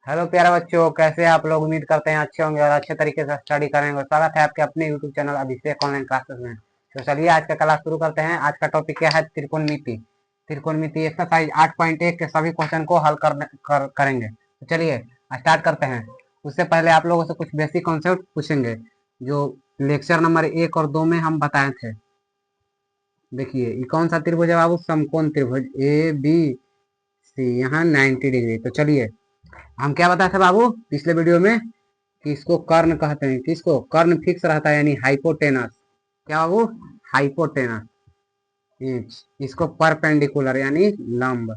Hello प्यारे बच्चों, कैसे हैं आप लोग। उम्मीद करते हैं अच्छे होंगे और अच्छे तरीके से स्टडी करेंगे। स्वागत है आपके अपने यूट्यूब चैनल अभिषेक ऑनलाइन क्लासेस में। तो चलिए आज का क्लास शुरू करते हैं। आज का टॉपिक क्या है? त्रिकोणमिति। त्रिकोणमिति एक्सरसाइज 8.1 के सभी क्वेश्चन को हल करेंगे। तो चलिए स्टार्ट करते हैं। उससे पहले आप लोगों से कुछ बेसिक कॉन्सेप्ट पूछेंगे जो लेक्चर नंबर 1 और 2 में हम बताए थे। देखिए ये कौन सा त्रिभुज है बाबू? समकोण त्रिभुज ABC, यहाँ 90 डिग्री। तो चलिए हम क्या बताए थे बाबू पिछले वीडियो में कि इसको कर्ण कहते हैं। किसको? कर्ण फिक्स रहता है यानी हाइपोटेनस। क्या बाबू? हाइपोटेनस। इसको परपेंडिकुलर यानी लंब।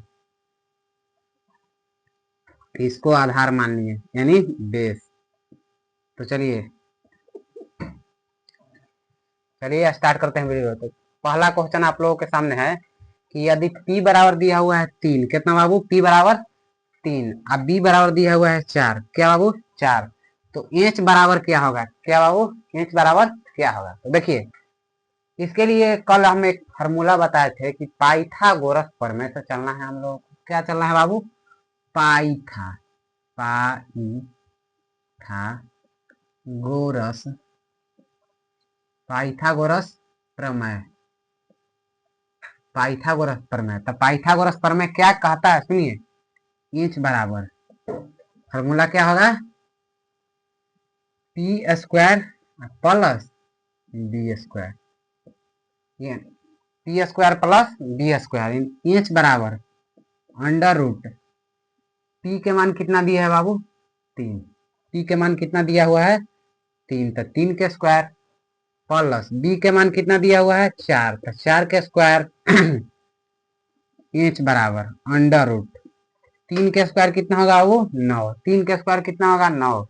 इसको आधार मान लिए यानी बेस। तो चलिए स्टार्ट करते हैं वीडियो। तो पहला क्वेश्चन आप लोगों के सामने है कि यदि P बराबर दिया हुआ है 3, कितना बाबू? P बराबर 3 अब B बराबर दिया हुआ है 4। क्या बाबू? 4। तो H बराबर क्या होगा? क्या बाबू? H बराबर क्या होगा? तो देखिए इसके लिए कल हम एक फार्मूला बताए थे कि पाइथागोरस प्रमेय से चलना है हम लोग को। क्या चलना है बाबू? पाइथागोरस पाइथागोरस प्रमेय। पाइथागोरस प्रमेय। तो पाइथागोरस प्रमेय क्या कहता है सुनिए। H बराबर फार्मूला क्या होगा? P square plus B square. P square plus B square. H बराबर अंडर रूट P के मान कितना दिया है बाबू? 3। P के मान कितना दिया हुआ है? 3। तो 3 के स्क्वायर प्लस B के मान कितना दिया हुआ है? 4। तो 4 के स्क्वायर H बराबर अंडर रूट 3 के स्क्वायर कितना होगा वो? 9। 3 के स्क्वायर कितना होगा? 9।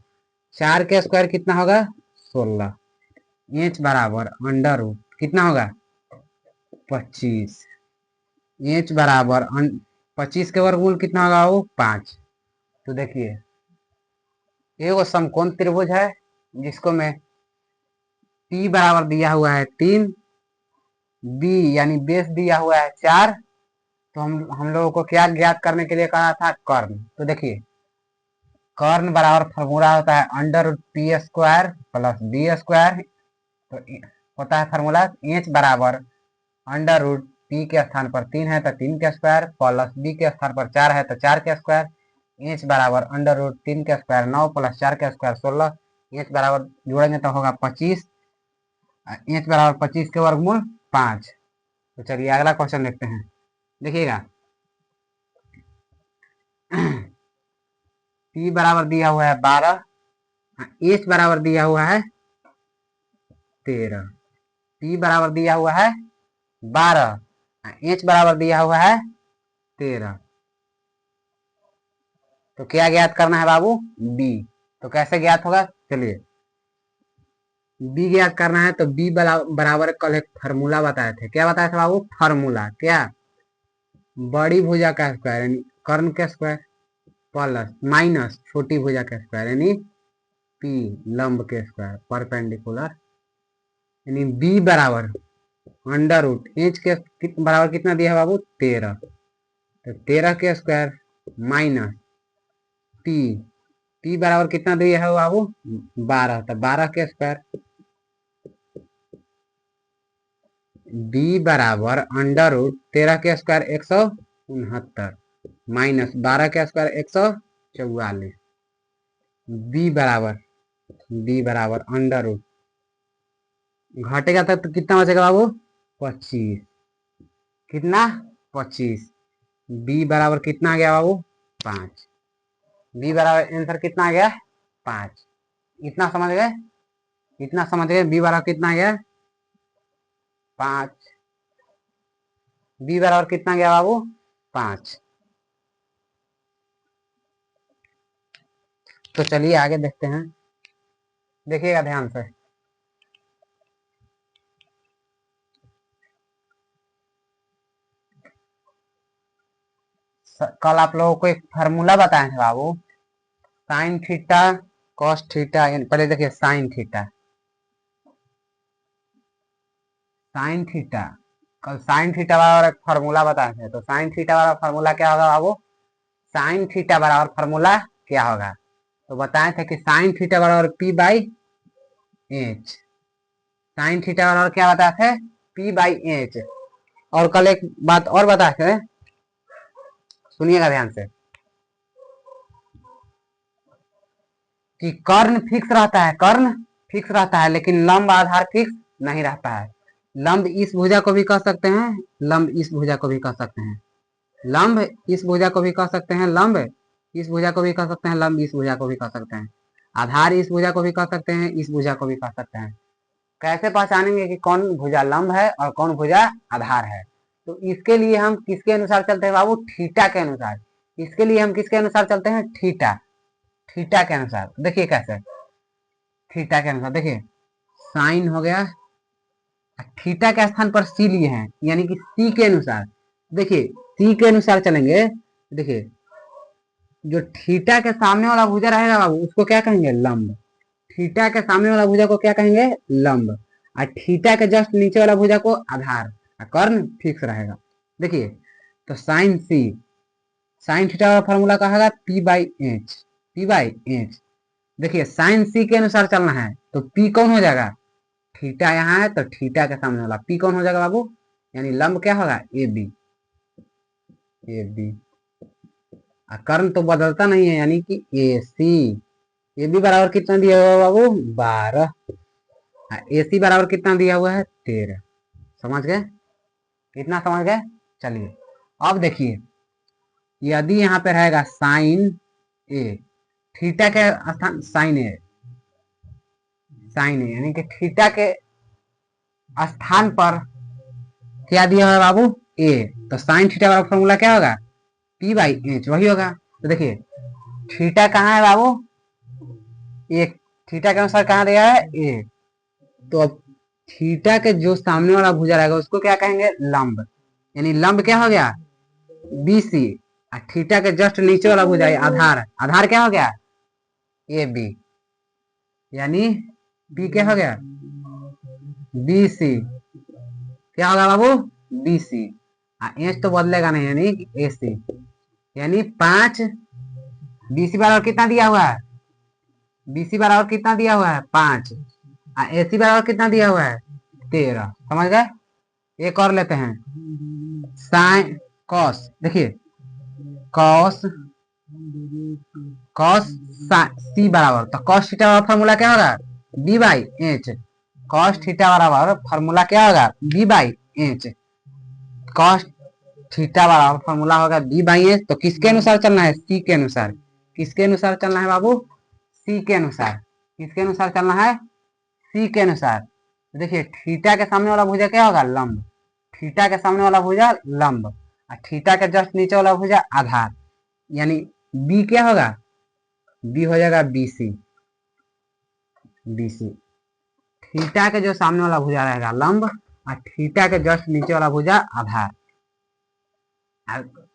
4 के स्क्वायर कितना होगा? 16। H बराबर अंडर रूट कितना होगा? 25। H बराबर 25 के वर्गमूल कितना होगा वो? 5। तो देखिए ये वो समकोण त्रिभुज है जिसको मैं P बराबर दिया हुआ है 3, B यानी बेस दिया हुआ है 4। तो हम लोगों को क्या ज्ञात करने के लिए कहा था? कर्ण। तो देखिए कर्ण बराबर फार्मूला होता है under root P square plus B square. तो होता है फार्मूला H बराबर अंडर रूट P के स्थान पर 3 है तो 3 के स्क्वायर प्लस B के स्थान पर 4 है तो 4 के स्क्वायर। H बराबर अंडर रूट 3 के स्क्वायर 9 प्लस 4 के स्क्वायर 16। H बराबर जोड़ेंगे तो होगा 25। H बराबर 25 के वर्गमूल 5। तो चलिए अगला क्वेश्चन देखते हैं। देखिएगा P बराबर दिया हुआ है 12, H बराबर दिया हुआ है 13। P बराबर दिया हुआ है 12, H बराबर दिया हुआ है 13। तो क्या ज्ञात करना है बाबू? B। तो कैसे ज्ञात होगा? चलिए B ज्ञात करना है तो B बराबर कल एक फार्मूला बताए थे। क्या बताया था बाबू? फार्मूला क्या? बड़ी भुजा का स्क्वायर यानी कर्ण के स्क्वायर प्लस माइनस छोटी भुजा का स्क्वायर यानी P लंब के स्क्वायर परपेंडिकुलर यानी B बराबर अंडर रूट H के बराबर कितना दिया है बाबू? 13। तो 13 के स्क्वायर माइनस P बराबर कितना दिया है बाबू? 12। तो 12 के स्क्वायर B बराबर अंडर रूट 13 के स्क्वायर 169 माइनस 12 के स्क्वायर 144। B बराबर अंडर रूट घटेगा तो कितना बचेगा बाबू? 25। कितना? 25। B बराबर कितना आ गया बाबू? 5। B बराबर आंसर कितना आ गया? 5। इतना समझ गए? इतना समझ गए? B बराबर कितना आ गया? 5। B बराबर कितना गया बाबू? 5। तो चलिए आगे देखते हैं। देखिएगा ध्यान से। कल आप लोगों को एक फार्मूला बताए थे बाबू, साइन थीटा कॉस थीटा। पहले देखिए साइन थीटा कल साइन थीटा बराबर एक फार्मूला बताए थे। तो साइन थीटा बराबर फार्मूला क्या होगा बाबू? साइन थीटा बराबर फार्मूला क्या होगा। तो बताए थे कि साइन थीटा बराबर P by H. Sine theta बराबर क्या बताए थे, पी बाई एच। और कल एक बात और बताए थे, सुनिएगा ध्यान से, कि कर्ण फिक्स रहता है, कर्ण फिक्स रहता है लेकिन लंब आधार फिक्स नहीं रहता है। लंब इस भुजा को भी कह सकते हैं, लंब इस भुजा को भी कह सकते हैं, लंब इस भुजा को भी कह सकते हैं, लंब इस भुजा को भी कह सकते हैं, लंब इस भुजा को भी कह सकते हैं, आधार इस भुजा को भी कह सकते हैं, इस भुजा को भी कह सकते हैं। कैसे पहचानेंगे कि कौन भुजा लंब है और कौन भुजा आधार है। तो इसके लिए हम किसके अनुसार चलते हैं बाबू, थीटा के अनुसार। इसके लिए हम किसके अनुसार चलते हैं, थीटा, थीटा के अनुसार। देखिए कैसे, थीटा के अनुसार देखिए, साइन हो गया, थीटा के स्थान पर सी लिए हैं, यानी कि सी के अनुसार। देखिए सी के अनुसार चलेंगे, देखिए जो थीटा के सामने वाला भुजा रहेगा बाबू उसको क्या कहेंगे, लंब। थीटा के सामने वाला भुजा को क्या कहेंगे, लंब। और थीटा के जस्ट नीचे वाला भुजा को आधार। कर्ण फिक्स रहेगा। देखिए तो साइन सी, साइन थीटा वाला फॉर्मूला कहा P by H, P by H. देखिए साइन सी के अनुसार चलना है तो पी कौन हो जाएगा, थीटा यहाँ है तो थीटा के सामने वाला पी कौन हो जाएगा बाबू, यानी लंब क्या होगा, ए बी, ए बी। कर्ण तो बदलता नहीं है, यानी कि ए सी। ए बी बराबर कितना दिया हुआ है बाबू, 12। ए सी बराबर कितना दिया हुआ है, 13। समझ गए, कितना समझ गए। चलिए अब देखिए, यदि यहाँ पे रहेगा साइन ए, थीटा के स्थान साइन ए, साइन ए यानी कि थीटा के स्थान पर क्या दिया हुआ है बाबू, ए। तो साइन थीटा वाला फॉर्मूला क्या होगा, पी बाई एच, वही होगा। तो देखिए थीटा कहाँ है बाबू, एक, थीटा के अनुसार कहाँ दिया है, ए। तो अब थीटा के जो सामने वाला भुजा रहेगा उसको क्या कहेंगे, लंब। यानी लंब क्या हो गया, बी सी। थीटा के जस्ट नीचे वाला भुजा है आधार, आधार क्या हो गया, ए बी। यानी बी क्या हो गया, बी सी। क्या होगा बाबू, बी सी। एच तो बदलेगा नहीं, यानी ए सी। यानी 5, बी सी बराबर कितना दिया हुआ है, बी सी बराबर कितना दिया हुआ है, 5। ए सी बराबर कितना दिया हुआ है, 13। समझ गए। एक और लेते हैं, साइन कॉस। देखिए कॉस, कॉस सी बराबर, तो कॉस थीटा वाला फॉर्मूला क्या होगा, B by H. Cos theta बराबर फॉर्मूला क्या होगा, B by H. Cos theta बराबर फॉर्मूला होगा बी बाई एच। तो किसके अनुसार चलना है, सी के अनुसार। किसके अनुसार चलना है बाबू, सी के अनुसार। किसके अनुसार चलना है, सी के अनुसार। देखिए थीटा के सामने वाला भुजा क्या होगा, लंब। थीटा के सामने वाला भुजा लंब, और थीटा के जस्ट नीचे वाला भुजा आधार। यानी बी क्या होगा, बी हो जाएगा B C, B C. Theta के जो सामने वाला भुजा रहेगा लंब, और थीटा के जस्ट नीचे वाला भुजा आधार।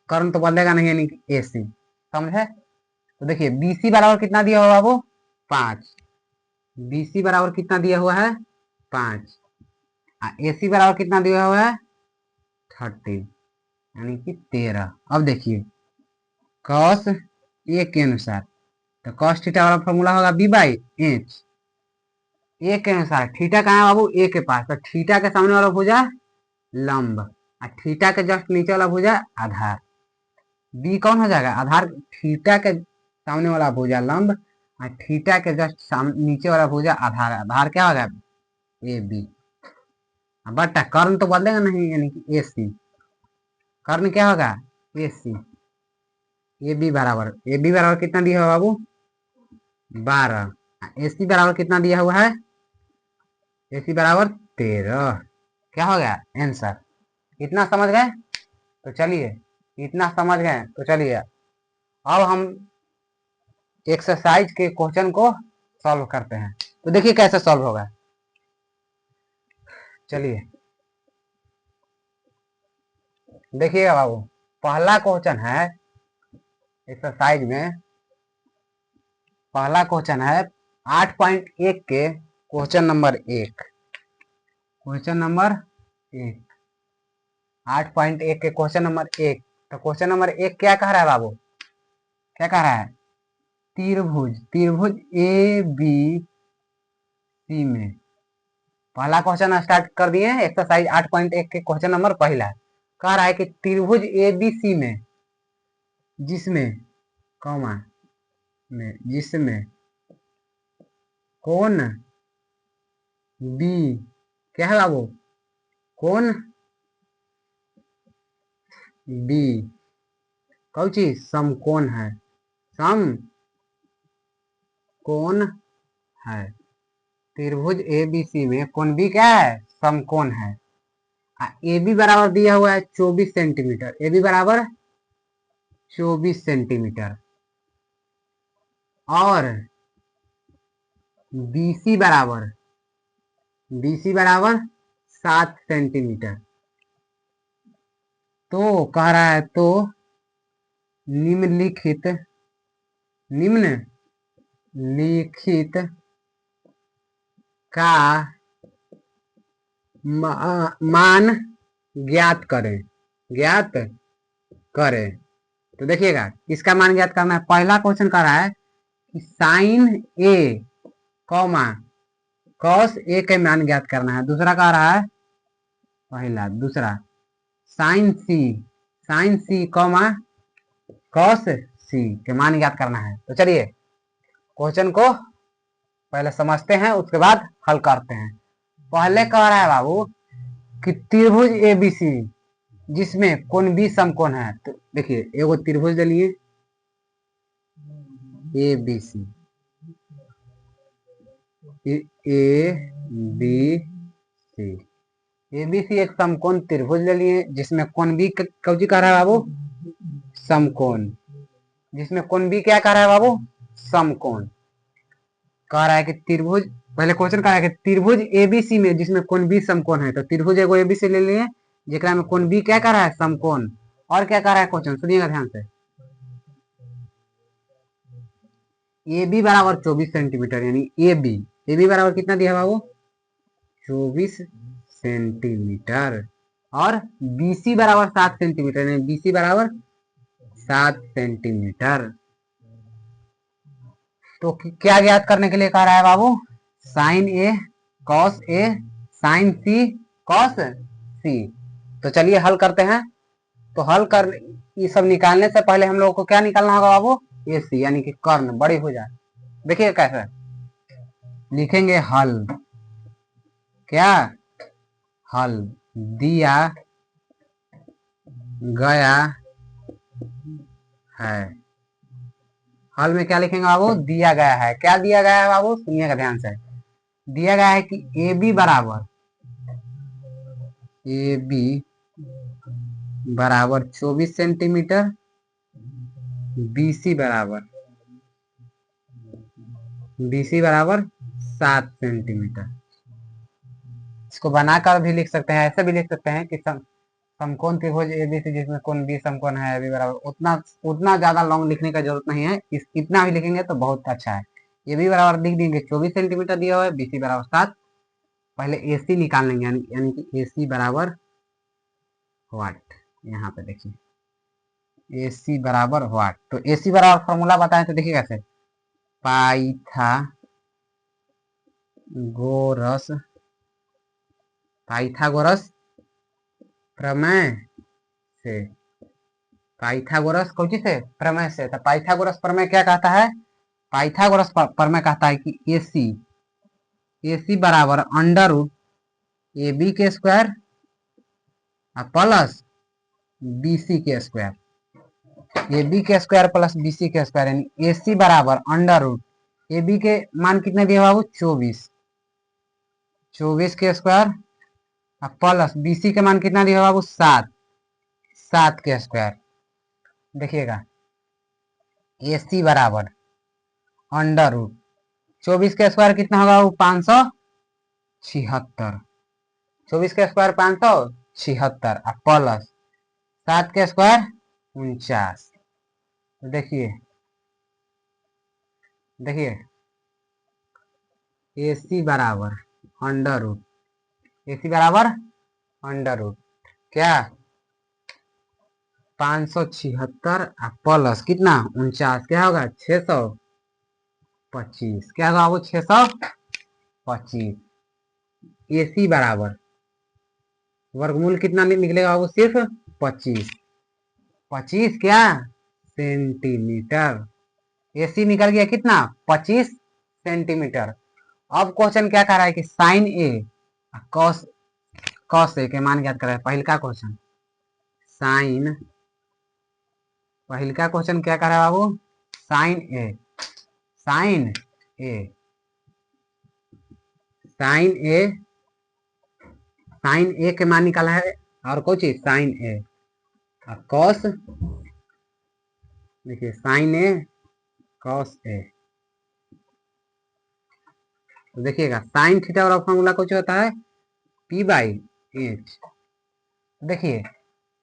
कर्ण तो बदलेगा नहीं, यानी कि ए सी। समझे। तो देखिए बी सी बराबर कितना दिया हुआ बाबू, 5। बी सी बराबर कितना दिया हुआ है, 5। ए सी बराबर कितना दिया हुआ है, 30, यानी कि 13। अब देखिए कॉस ए के अनुसार, तो कॉस थीटा वाला फॉर्मूला होगा बी बाई एच। ए के अनुसार थीटा कहाँ है बाबू, ए के पास, तो थीटा के सामने वाला भुजा लंब, और थीटा के जस्ट नीचे वाला भुजा आधार। बी कौन हो जाएगा, आधार। थीटा के सामने वाला भुजा लंब, और थीटा के जस्ट नीचे वाला भुजा आधार। आधार क्या होगा, ए बी। बट कर्ण तो बदलेगा नहीं, यानी कि ए सी। कर्ण क्या होगा, ए सी। ए बी बराबर, ए बी बराबर कितना दिया हुआ बाबू, 12। ए सी बराबर कितना दिया हुआ है, ए सी बराबर 13। क्या हो गया आंसर। इतना समझ गए। तो चलिए, इतना समझ गए तो चलिए अब हम एक्सरसाइज के क्वेश्चन को सॉल्व करते हैं। तो देखिए कैसे सॉल्व होगा। चलिए देखिएगा बाबू, पहला क्वेश्चन है एक्सरसाइज में, पहला क्वेश्चन है 8.1 के क्वेश्चन नंबर 1। क्वेश्चन नंबर 1, 8.1 के क्वेश्चन नंबर 1। तो क्वेश्चन नंबर 1 क्या कह रहा है बाबू, क्या कह रहा है, त्रिभुज त्रिभुज ए बी सी में पहला क्वेश्चन स्टार्ट कर दिए हैं। एक्सरसाइज 8.1 के क्वेश्चन नंबर पहला कह रहा है कि त्रिभुज ए बी सी में जिसमें कॉमा में जिसमें कोण बी क्या है बाबू, कोण बी कौन चीज समकोण है, समकोण है। त्रिभुज ए बी सी में कोण बी क्या है, समकोण है। ए बी बराबर दिया हुआ है 24 सेंटीमीटर, ए बी बराबर 24 सेंटीमीटर और बीसी बराबर 7 सेंटीमीटर। तो कह रहा है तो निम्नलिखित का मान ज्ञात करें तो देखिएगा इसका मान ज्ञात करना है। पहला क्वेश्चन कह रहा है कि sign A comma cos A के मान ज्ञात करना है। दूसरा कह रहा है दूसरा साइन सी कॉमा कॉस सी के मान ज्ञात करना है। तो चलिए क्वेश्चन को पहले समझते हैं उसके बाद हल करते हैं। पहले कह रहा है बाबू कि त्रिभुज ए बी सी जिसमें कोण बी समकोण है। तो देखिए एगो त्रिभुज ले लिए ए बी सी एक समकोण त्रिभुज ले लिए जिसमें कोण बी कौची कह रहा है बाबू, समकोण। जिसमें कोण बी क्या कह रहा है बाबू, समकोण। कह रहा है कि त्रिभुज, पहले क्वेश्चन कह रहा है कि त्रिभुज एबीसी में जिसमें कोण बी समकोण है। तो त्रिभुज एगो एबीसी ले लिए जेकरा में कोण बी क्या कह रहा है, समकोण। और क्या कह रहा है क्वेश्चन, सुनिएगा ध्यान से। ए बी बराबर 24 सेंटीमीटर यानी ए बी बराबर कितना दिया बाबू, 24 सेंटीमीटर और बीसी बराबर 7 सेंटीमीटर यानी बीसी बराबर 7 सेंटीमीटर। तो क्या ज्ञात करने के लिए कह रहा है बाबू, sign A cos A sign C cos C. तो चलिए हल करते हैं। तो हल कर ये सब निकालने से पहले हम लोगों को क्या निकालना होगा बाबू, ए सी यानी कि कर्ण बड़ी हो जाए। देखिए कैसे लिखेंगे, हल क्या, हल दिया गया है। हल में क्या लिखेंगे बाबू, दिया गया है। क्या दिया गया है बाबू, सुनिएगा ध्यान से। दिया गया है कि ए बी बराबर 24 सेंटीमीटर, बीसी बराबर 7 सेंटीमीटर। इसको बनाकर भी लिख सकते हैं, ऐसे भी लिख सकते हैं कि समकोण त्रिभुज एबीसी जिसमें कोण बी समकोण है, ए बी बराबर, उतना ज्यादा लॉन्ग लिखने का जरूरत नहीं है। इतना भी लिखेंगे तो बहुत अच्छा है। ए बी बराबर लिख देंगे 24 सेंटीमीटर दिया हुआ है, बीसी बराबर 7। पहले एसी निकाल लेंगे यानी कि एसी बराबर वाट। यहाँ पे देखिए एसी बराबर वाट। तो एसी बराबर फॉर्मूला बताएं तो देखिए कैसे, पाइथागोरस प्रमेय से, पाइथागोरस कौची से, प्रमेय से। तो पाइथागोरस प्रमेय क्या कहता है, पाइथागोरस प्रमेय कहता है कि एसी बराबर अंडर रूट ए बी के स्क्वायर प्लस बीसी के स्क्वायर, ए बी के स्क्वायर प्लस बीसी के स्क्वायर यानी एसी बराबर अंडर रूट ए बी के मान कितने दिए बाबू, 24 के स्क्वायर प्लस बीसी के मान कितना दिया बाबू, 7 के स्क्वायर। देखिएगा एसी बराबर अंडर रूट 24 के स्क्वायर कितना होगा वो, 576। 24 के स्क्वायर 576 प्लस 7 के स्क्वायर 49। तो देखिए एसी बराबर अंडर रूट क्या 576 प्लस कितना 49 क्या होगा 600 25, क्या होगा वो 625। AC बराबर वर्गमूल कितना निकलेगा वो सिर्फ 25, 25 क्या सेंटीमीटर। AC निकल गया कितना 25 सेंटीमीटर। अब क्वेश्चन क्या कह रहा है कि sign A cos cos A के मान ज्ञात कर रहा है। पहल का क्वेश्चन साइन, पहल का क्वेश्चन क्या कर रहा है बाबू, साइन ए, साइन ए, साइन ए, साइन ए के मान निकाला है और कौन चीज साइन ए और कॉस, देखिए साइन ए कॉस ए। तो देखिएगा साइन थीटा वाला फॉर्मूला कुछ होता है पी बाई एच। देखिए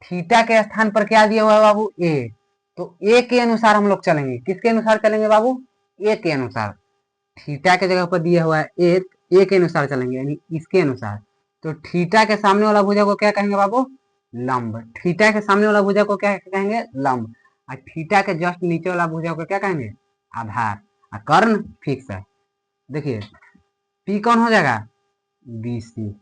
थीटा के स्थान पर क्या दिया हुआ है बाबू ए, तो ए के अनुसार हम लोग चलेंगे। किसके अनुसार चलेंगे बाबू, ए के अनुसार। थीटा के जगह पर दिया हुआ है ए के अनुसार चलेंगे यानी इसके अनुसार। तो थीटा के सामने वाला भुजा को क्या कहेंगे बाबू, लंब। थीटा के सामने वाला भुजा को क्या कहेंगे, लंब। और थीटा के जस्ट नीचे वाला भुजा को क्या कहेंगे, आधार। और कर्ण फिक्स है। देखिए पी कौन हो जाएगा, BC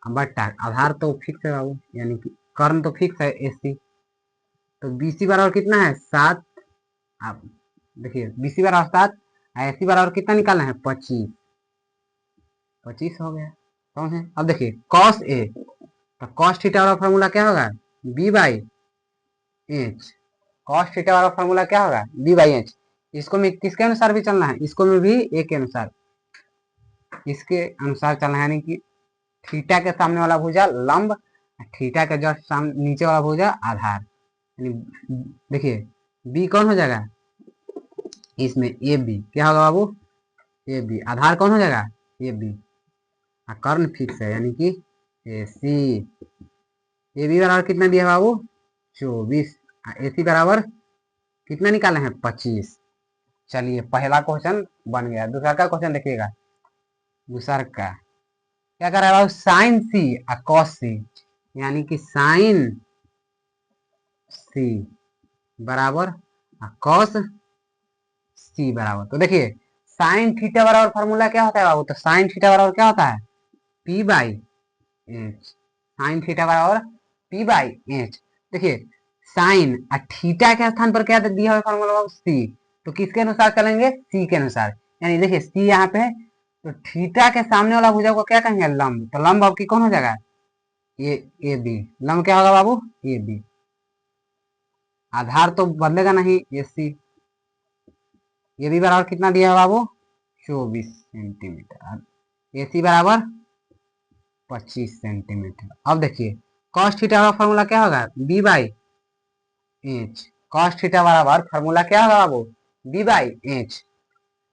बट्टा आधार तो फिक्स है बाबू, यानी कि कर्ण तो फिक्स है AC। तो BC बराबर कितना है 7। आप देखिए BC बराबर 7, AC बराबर कितना निकालना है 25, 25 हो गया। समझे। अब देखिए कॉस ए, तो कॉस थीटा वाला फॉर्मूला क्या होगा B by H. Cos theta वाला फॉर्मूला क्या होगा B बाई एच। इसको में किसके अनुसार भी चलना है, इसको में भी ए के अनुसार, इसके अनुसार चलना है। यानी कि थीटा के सामने वाला भुजा लंब, थीटा के जस्ट सामने नीचे वाला भुजा आधार। देखिए बी कौन हो जाएगा इसमें, ए बी क्या होगा बाबू, ए बी। आधार कौन हो जाएगा ए बी, कर्ण फिक्स है यानी कि ए सी। ए बी बराबर कितना दिया बाबू 24, ए सी बराबर कितना निकाले हैं 25। चलिए पहला क्वेश्चन बन गया। दूसरा का क्वेश्चन देखिएगा। दूसरा का क्या कर रहा है बाबू, साइन सी और कॉस सी, यानी कि साइन सी बराबर कॉस सी बराबर। तो देखिए साइन थीटा बराबर फॉर्मूला क्या होता है बाबू, तो साइन थीटा बराबर क्या होता है P by H. Sine theta बराबर पी बाई एच। देखिए साइन और थीटा के स्थान पर क्या दिया हुआ फॉर्मूला बाबू सी, तो किसके अनुसार चलेंगे सी के अनुसार। यानी देखिए सी यहाँ पे है, तो थीटा के सामने वाला भुजा को क्या कहेंगे लंब। तो लंब आपकी कौन हो जाएगा ए बी। लंब क्या होगा बाबू ए बी। आधार तो बदलेगा नहीं ए सी। ए बी बराबर कितना दिया है बाबू 24 सेंटीमीटर। ए सी बराबर 25 सेंटीमीटर। अब देखिए कॉस थीटा का फॉर्मूला क्या होगा B by H. Cos theta बराबर फॉर्मूला क्या होगा बाबू बी बाई एच।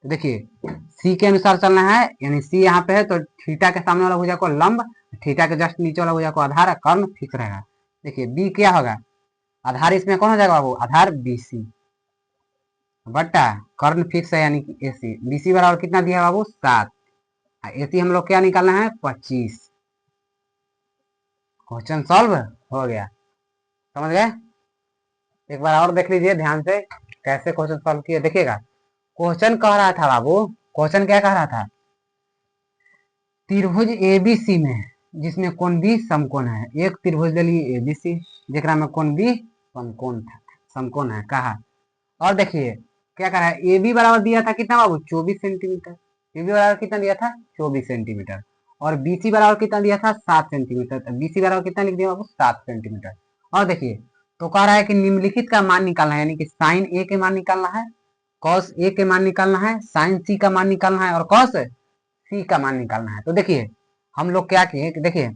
तो देखिए सी के अनुसार चलना है, यानी सी यहाँ पे है तो थीटा के सामने वाला भुजा को लंब, थीटा के जस्ट नीचे वाला भुजा को आधार, कर्ण फिक्स रहेगा। देखिए बी क्या होगा, आधार इसमें कौन हो जाएगा बाबू आधार BC बट्टा कर्ण फिक्स है यानी कि AC। BC बराबर कितना दिया बाबू 7, AC हम लोग क्या निकालना है 25। क्वेश्चन सॉल्व हो गया। समझ गए। एक बार और देख लीजिए ध्यान से कैसे क्वेश्चन सॉल्व किए। देखिएगा क्वेश्चन कह रहा था बाबू, क्वेश्चन क्या कह रहा था, त्रिभुज ABC में जिसमें कोण B समकोण है। एक त्रिभुज ले लिए ABC जेकरा में कोण B समकोण है कहा। और देखिए क्या कह रहा है AB बराबर दिया था कितना बाबू 24 सेंटीमीटर। AB बराबर कितना दिया था 24 सेंटीमीटर। और BC बराबर कितना दिया था 7 सेंटीमीटर। तो BC बराबर कितना लिख दिया बाबू 7 सेंटीमीटर। और देखिए तो कह रहा है कि निम्नलिखित का मान निकालना है, यानी कि साइन A के मान निकालना है, कॉस A के मान निकालना है, साइन C का मान निकालना है और कॉस C का मान निकालना है। तो देखिए हम लोग क्या किए कि देखिए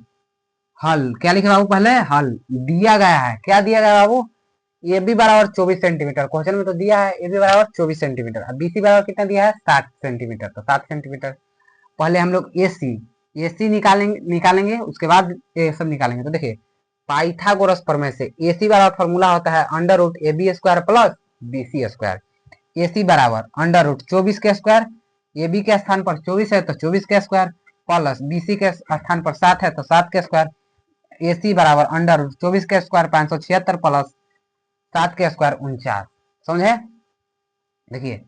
हल क्या लिखे बाबू, पहले हल दिया गया है। क्या दिया गया बाबू ए बी बराबर 24 सेंटीमीटर। क्वेश्चन में तो दिया है ए बी बराबर 24 सेंटीमीटर। अब BC बराबर कितना दिया है 7 सेंटीमीटर। तो 7 सेंटीमीटर पहले हम लोग AC निकालेंगे उसके बाद ये सब निकालेंगे। तो देखिए पाइथागोरस प्रमेय से AC बराबर फॉर्मूला होता है under root AB square plus BC square. AC बराबर अंडर रूट 24 के स्क्वायर, AB के स्थान पर 24 है तो 24 के स्क्वायर, प्लस BC के स्थान पर 7 है तो 7 के स्क्वायर। AC बराबर अंडर रूट 24 के स्क्वायर 576 प्लस 7 के स्क्वायर 49। समझे। देखिए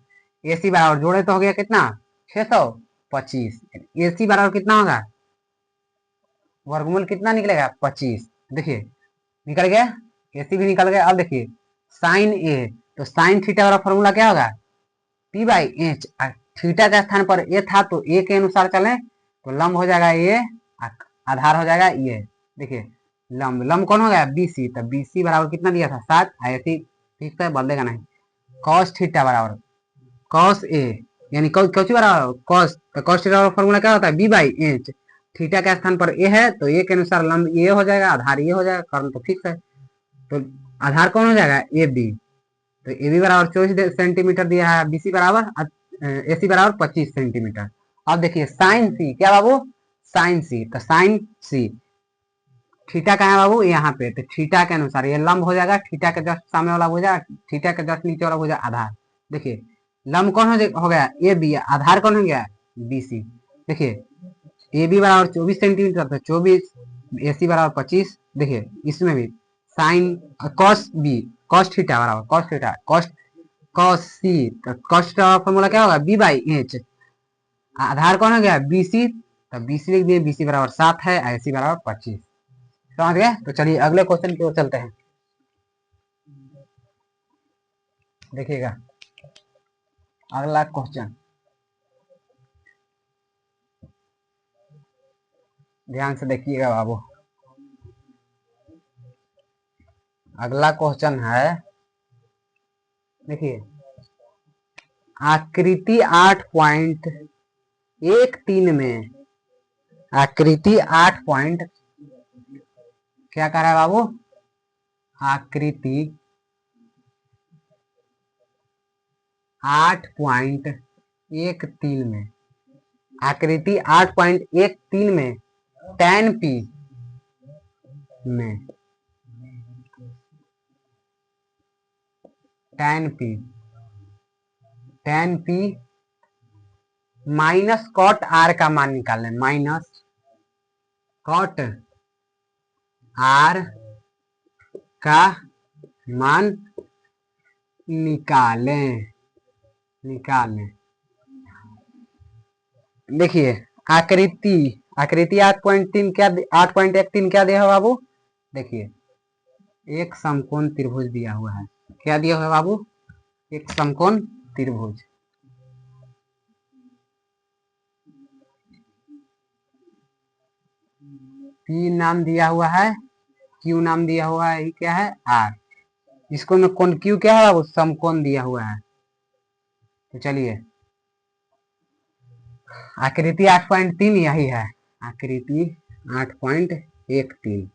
ए सी बराबर जोड़े तो हो गया कितना 625। ए सी बराबर कितना होगा वर्गमूल कितना निकलेगा 25। देखिए निकल गया ए सी भी निकल गया। अब देखिए साइन ए तो साइन थीटा वाला फॉर्मूला क्या होगा पी बाई एच। थीटा का स्थान पर ए था तो ए के अनुसार चले तो लंब हो जाएगा ये आधार हो जाएगा ये। देखिए लंब लंब कौन हो गया बीसी तो बीसी बराबर कितना दिया था 7 ऐसी ठीक है बदलेगा नहीं। कॉस थीटा बराबर कॉस ए यानी कौची बराबर कॉस तो कॉस थीटा वाला फॉर्मूला क्या होता है बी बाई एच। थीटा के स्थान पर ए है तो ए के अनुसार लंब ए हो जाएगा आधार ये हो जाएगा कर्ण तो फिक्स है। तो आधार कौन हो जाएगा ए बी तो ए बी बराबर 24 सेंटीमीटर दिया है बीसी बराबर ए सी बराबर 25 सेंटीमीटर। अब देखिए साइन सी क्या बाबू साइन सी तो साइन सी थीटा कहाँ है बाबू यहाँ पे तो थीटा के अनुसार ये लंब हो जाएगा थीटा के जस्ट सामने वाला हो जाएगा थीटा के जस्ट नीचे वाला हो जाएगा आधार। देखिए लंब कौन हो गया ए बी आधार कौन हो गया बी सी। देखिए ए बी बराबर 24 सेंटीमीटर तो 24 ए सी बराबर 25। देखिए इसमें भी sine cos B cos theta बराबर cos theta cos cos C तो कॉस का फॉर्मूला क्या होगा बी बाई एच। आधार कौन हो गया बी सी तो बी सी लिख दिए बी सी बराबर 7 है ए सी बराबर 25। समझ गए। तो चलिए अगले क्वेश्चन की ओर चलते हैं। देखिएगा अगला क्वेश्चन ध्यान से देखिएगा बाबू। अगला क्वेश्चन है देखिए आकृति 8.13 में आकृति 8 पॉइंट क्या कर रहा है बाबू आकृति 8.13 में आकृति 8.13 में tan p में tan p minus cot R का मान निकालें माइनस कॉट आर का मान निकालें। देखिए आकृति 8.3 क्या 8.13 क्या दिया है बाबू देखिए एक समकोण त्रिभुज दिया हुआ है। क्या दिया हुआ है बाबू एक समकोण त्रिभुज। पी नाम दिया हुआ है क्यू नाम दिया हुआ है ये क्या है आर। इसको में कोण क्यू क्या है बाबू समकोण दिया हुआ है। तो चलिए आकृति 8.3 यही है आकृति 8.13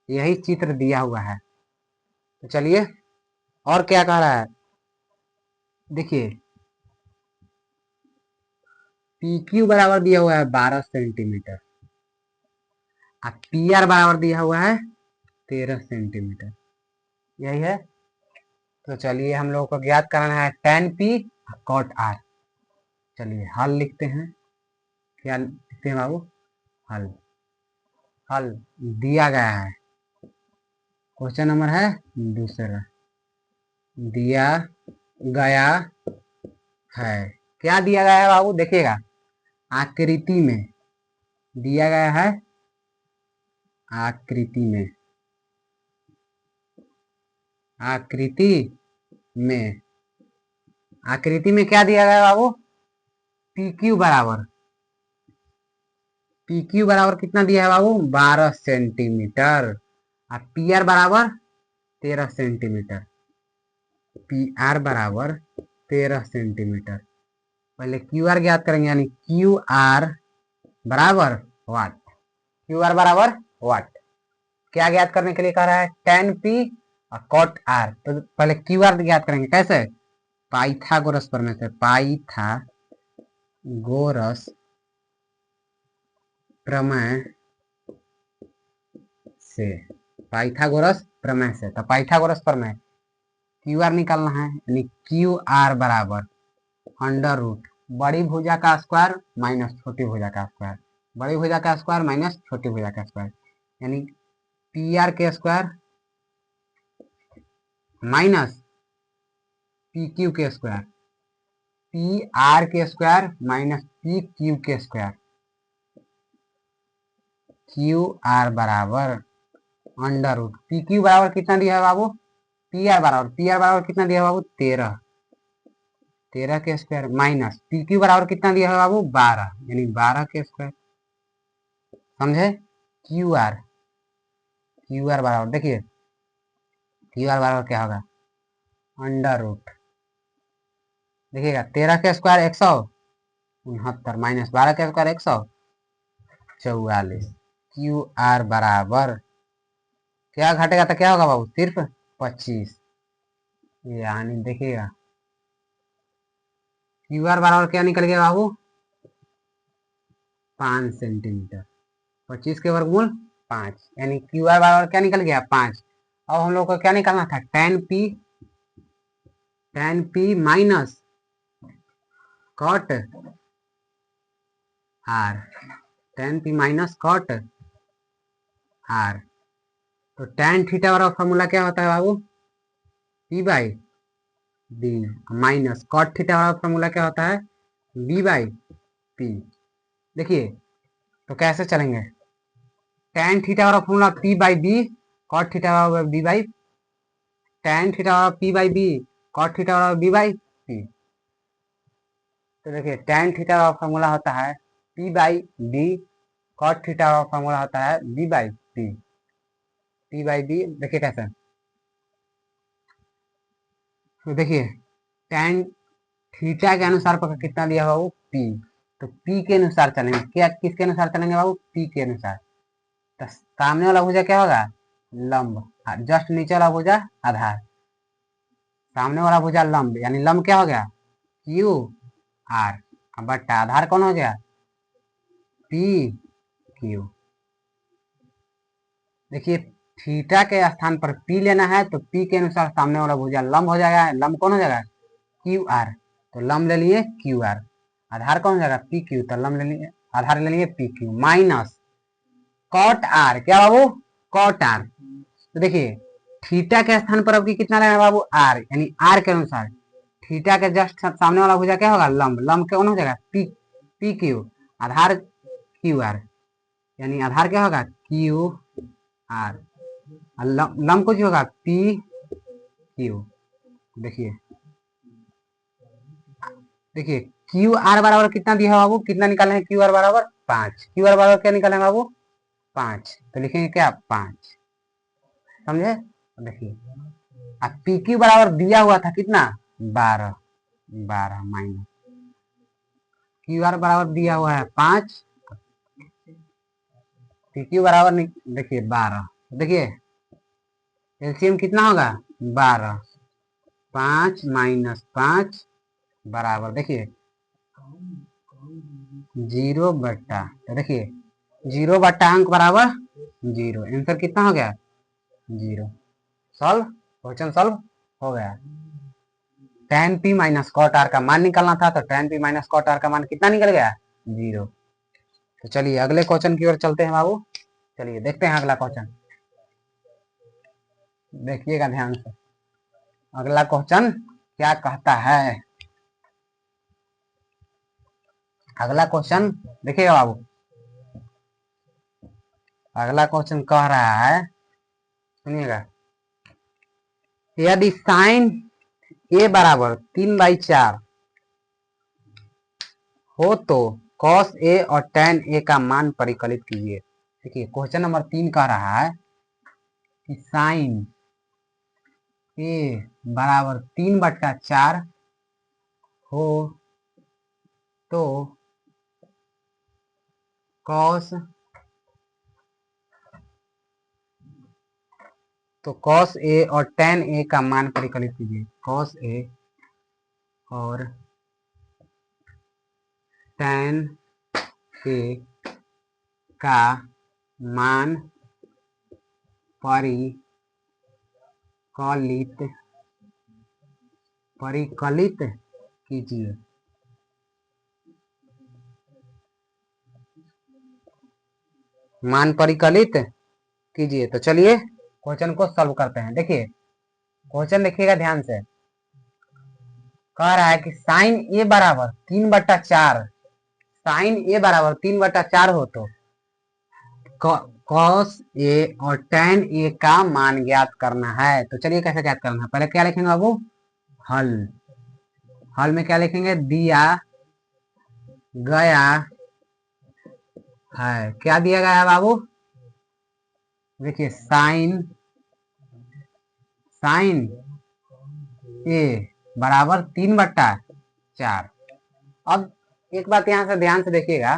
यही चित्र दिया हुआ है। तो चलिए और क्या कह रहा है देखिए पी क्यू बराबर दिया हुआ है 12 सेंटीमीटर और पी आर बराबर दिया हुआ है 13 सेंटीमीटर यही है। तो चलिए हम लोगों को ज्ञात करना है tan p cot r। चलिए हल लिखते हैं क्या लिखते हैं बाबू हल हल दिया गया है क्वेश्चन नंबर है दूसरा दिया गया है। क्या दिया गया है बाबू देखिएगा आकृति में दिया गया है आकृति में आकृति में क्या दिया गया है बाबू पी क्यू बराबर कितना दिया है बाबू 12 सेंटीमीटर और पी आर बराबर 13 सेंटीमीटर पी आर बराबर 13 सेंटीमीटर। पहले क्यू आर ज्ञात करेंगे यानी क्यू आर बराबर वाट क्या ज्ञात करने के लिए कह रहा है tan p और cot r। तो पहले क्यू आर ज्ञात करेंगे कैसे पाइथागोरस प्रमेय से पाइथागोरस प्रमेय से तो पाइथागोरस प्रमेय क्यू आर निकालना है यानी क्यू आर बराबर अंडर रूट बड़ी भुजा का स्क्वायर माइनस छोटी भुजा का स्क्वायर बड़ी भुजा का स्क्वायर माइनस छोटी भुजा का स्क्वायर यानी पी आर के स्क्वायर माइनस पी क्यू के स्क्वायर पी आर के स्क्वायर माइनस पी क्यू के स्क्वायर, क्यू आर बराबर अंडर रूट पी क्यू बराबर कितना दिया है बाबू, पी आर बराबर कितना दिया है बाबू 13, 13 के स्क्वायर माइनस पी क्यू बराबर कितना दिया है बाबू 12, यानी 12 के स्क्वायर, समझे। क्यू आर बराबर देखिए, क्यू आर बराबर क्या होगा अंडर रूट, देखिएगा 13 के स्क्वायर 169 माइनस 12 के स्क्वायर 144, क्यू आर बराबर क्या घटेगा तो क्या होगा बाबू सिर्फ 25, यानी देखिएगा क्यू आर बराबर क्या निकल गया बाबू 5 सेंटीमीटर, 25 के वर्गमूल 5, यानी क्यू आर बराबर क्या निकल गया 5। अब हम लोग को क्या निकालना था tan p minus cot R, tan p minus cot R, तो tan थीटा वाला फॉर्मूला क्या होता है बाबू p by B minus cot theta वाला फॉर्मूला क्या होता है b बाई पी। देखिए तो कैसे चलेंगे, tan थीटा वाला फॉर्मूला p बाई बी, कॉट थीटा वाला b बाई, tan थीटा वाला p बाई बी, कॉट थीटा वाला b बाई पी। तो देखिए tan थीटा वाला फॉर्मूला होता है p बाई बी, कॉट थीटा वाला फॉर्मूला होता है b by P, p by B. देखिए कैसे, तो देखिए tan थीटा के अनुसार कितना दिया बाबू p, तो p के अनुसार चलेंगे, क्या किसके अनुसार चलेंगे बाबू p के अनुसार। तो सामने वाला भुजा क्या होगा लंब, जस्ट नीचे वाला भुजा आधार, सामने वाला भुजा लंब, यानी लंब क्या हो गया क्यू आर, बट आधार कौन हो गया पी क्यू। देखिए थीटा के स्थान पर पी लेना है तो पी के अनुसार सामने वाला भुजा लंब हो जाएगा, लंब कौन हो जाएगा क्यू आर, तो लंब ले लिए क्यू आर, आधार कौन हो जाएगा पी क्यू, तो लंब ले लिए आधार ले लिए P Q minus cot R, क्या बाबू कॉट आर। तो देखिए थीटा के स्थान पर अब कितना लेना है बाबू आर, यानी आर के अनुसार थीटा के जस्ट सामने वाला भुजा क्या होगा लंब, लंब कौन हो जाएगा पी क्यू, आधार क्यू आर, यानी आधार क्या होगा क्यू आर, लंब कुछ होगा पी क्यू। देखिए देखिए क्यू आर बराबर कितना दिया है बाबू, कितना निकालना है क्यू आर बराबर 5, क्यू आर बराबर क्या निकालना है बाबू 5, तो लिखेंगे क्या 5, समझे। देखिए अब पी क्यू बराबर दिया हुआ था कितना 12, 12 माइनस क्यू आर बराबर दिया हुआ है 5, पी क्यू बराबर देखिए 12, देखिए एलसीएम कितना होगा 12, 5 माइनस 5 बराबर देखिए 0 बट्टा, तो देखिए 0 बट्टा अंक बराबर 0, आंसर कितना हो गया 0, सॉल्व, क्वेश्चन सॉल्व हो गया। tan p minus cot R का मान निकालना था, तो tan p minus cot R का मान कितना निकल गया 0। तो चलिए अगले क्वेश्चन की ओर चलते हैं बाबू, चलिए देखते हैं अगला क्वेश्चन, देखिएगा ध्यान से अगला क्वेश्चन क्या कहता है। अगला क्वेश्चन देखिएगा बाबू, अगला क्वेश्चन कह रहा है सुनिएगा, यदि साइन ए बराबर 3/4 हो तो कॉस ए और tan ए का मान परिकलित कीजिए। देखिए क्वेश्चन नंबर 3 कह रहा है कि साइन ए बराबर 3/4 हो तो कॉस ए और tan ए का मान परिकलित कीजिए, कॉस ए और tan ए का मान परिकलित कीजिए। मान परिकलित कीजिए, तो चलिए क्वेश्चन को सॉल्व करते हैं। देखिए क्वेश्चन देखिएगा ध्यान से, कह रहा है कि साइन ए बराबर 3/4, साइन ए बराबर 3/4 हो तो कॉस ए और टेन ए का मान ज्ञात करना है। तो चलिए कैसे ज्ञात करना है, पहले क्या लिखेंगे बाबू, हल। हल में क्या लिखेंगे, दिया गया है, क्या दिया गया है बाबू, देखिए साइन साइन ए बराबर 3/4। अब एक बात यहाँ से ध्यान से देखिएगा